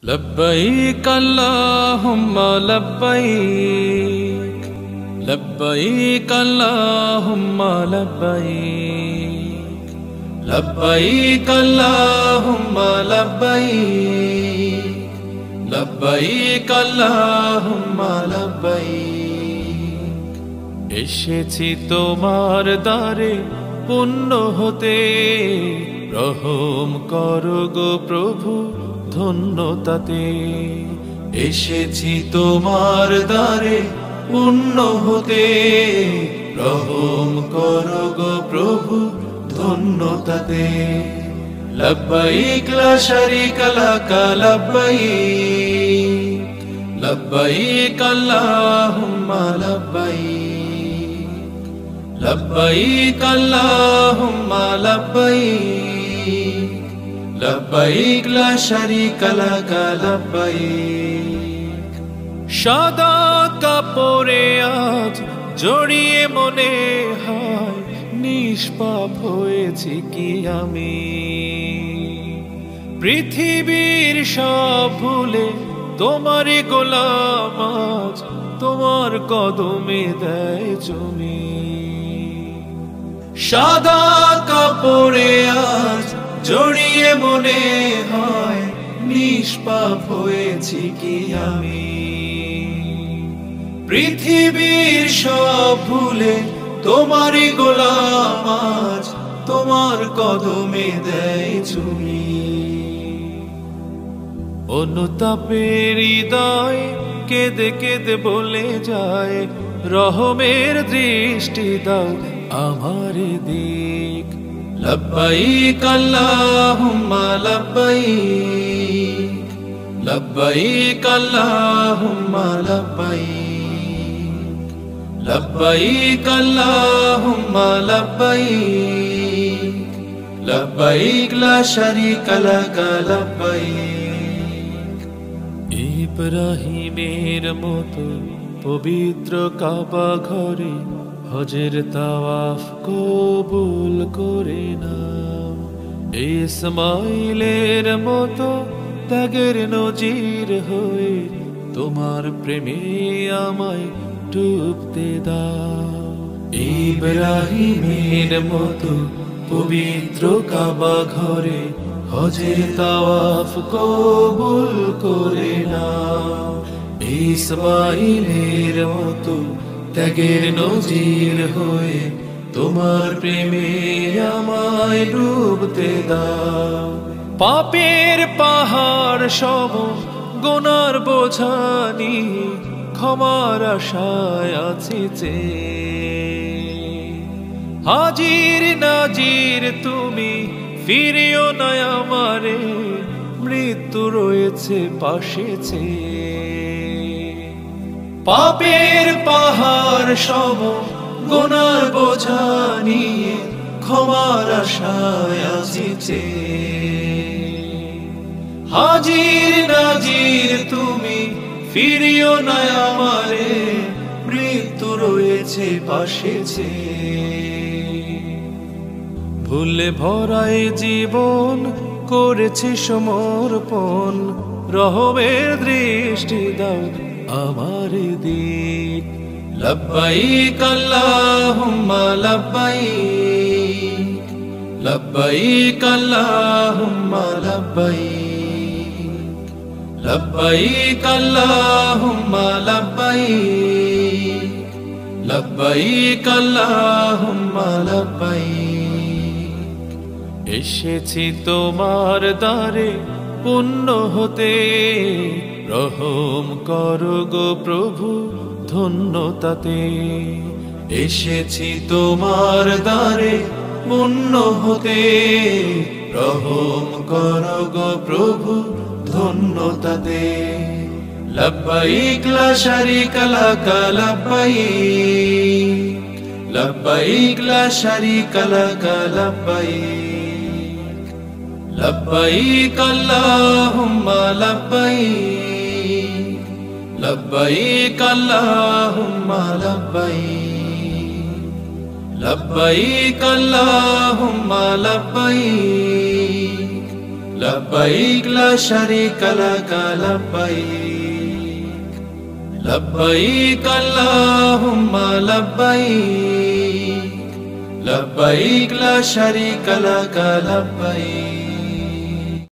لبيك اللهم لبيك لبيك اللهم لبيك لبيك اللهم لبيك لبيك اللهم لبيك এসেছি তোমার দ্বারে পুণ্য হতে রহম করো গো প্রভু ধন্যতাতে এসেছি তোমার দ্বারে পুণ্য হতে রহম করো গো প্রভু ধন্যতাতে লব্বাইক লা শারীকা লাক লব্বাইক লব্বাইক আল্লাহুম্মা লব্বাইক লব্বাইক আল্লাহুম্মা লব্বাইক লব্বাইক লা শারীকা লাক লব্বাইক সাদা কাপড়ে আজ জড়িয়ে মনে হয় নিষ্পাপ হয়েছি কি আমি পৃথিবীর সব ভুলে তোমারই গোলাম আজ তোমার কদমে দেয় জমি সাদা কাপড়ে আজ জড়িয়ে মনে হয় নিষ্পাপ হয়েছি কি আমি পৃথিবীর সব ভুলে তোমারই গোলাম আজ তোমার কদমে দেয় চুমি অনুতাপের হৃদয় কেঁদে কেঁদে বলে যায় রহমের দৃষ্টি দাও আমার দিক লব্বাইক আল্লাহুম্মা লব্বাইক লব্বাইক আল্লাহুম্মা লব্বাইক লব্বাইক আল্লাহুম্মা লব্বাইক লব্বাইক লা শারীকা লাক লব্বাইক ইব্রাহিমের মতো পবিত্র কাবা ঘরে হজের তাওয়াফ কবুল করে নাও ইসমাইলের মতো ত্যাগের নজির হয়ে তোমার প্রেমে আমায় ডুবতে দাও ইব্রাহিমের মতো পবিত্র কাবা ঘরে হজের তাওয়াফ কবুল করে নাও ইসমাইলের মতো ত্যাগের নজির হয়ে তোমার প্রেমে আমায় ডুবতে দাও পাপের পাহাড় সম গুনার বোঝা নিয়ে ক্ষমার আশায় আছি যে হাজির নাজির তুমি ফিরিও না আমারে মৃত্যু রয়েছে পাশেছে পাপের পাহাড় সম গুনার বোঝা নিয়ে ক্ষমার আশায় আসিছে হাজির নাজির তুমি ফিরিও না আমারে মৃত্যু রয়েছে পাশেছে ভুলে ভরাই জীবন করেছি সমর্পণ রহমের দৃষ্টি দাও আমার দিক লব্বাইক আল্লাহুম্মা লব্বাইক লব্বাইক আল্লাহুম্মা লব্বাইক লব্বাইক আল্লাহুম্মা লব্বাইক লব্বাইক আল্লাহুম্মা লব্বাইক এসেছি তোমার দ্বারে পুণ্য হতে রহম করো গো প্রভু ধন্যতাতে এসেছি তোমার দ্বারে পুণ্য হতে রহম করো গো প্রভু ধন্যতাতে লব্বাইক লা শারীকা লাক লব্বাইক লব্বাইক লা শারীকা লাক লব্বাইক লব্বাইক আল্লাহুম্মা লব্বাইক লব্বাইক আল্লাহুম্মা লব্বাইক লব্বাইক আল্লাহুম্মা লব্বাইক لبيك لا شريك لك لبيك لبيك اللهم لبيك لبيك لا شريك لك لبيك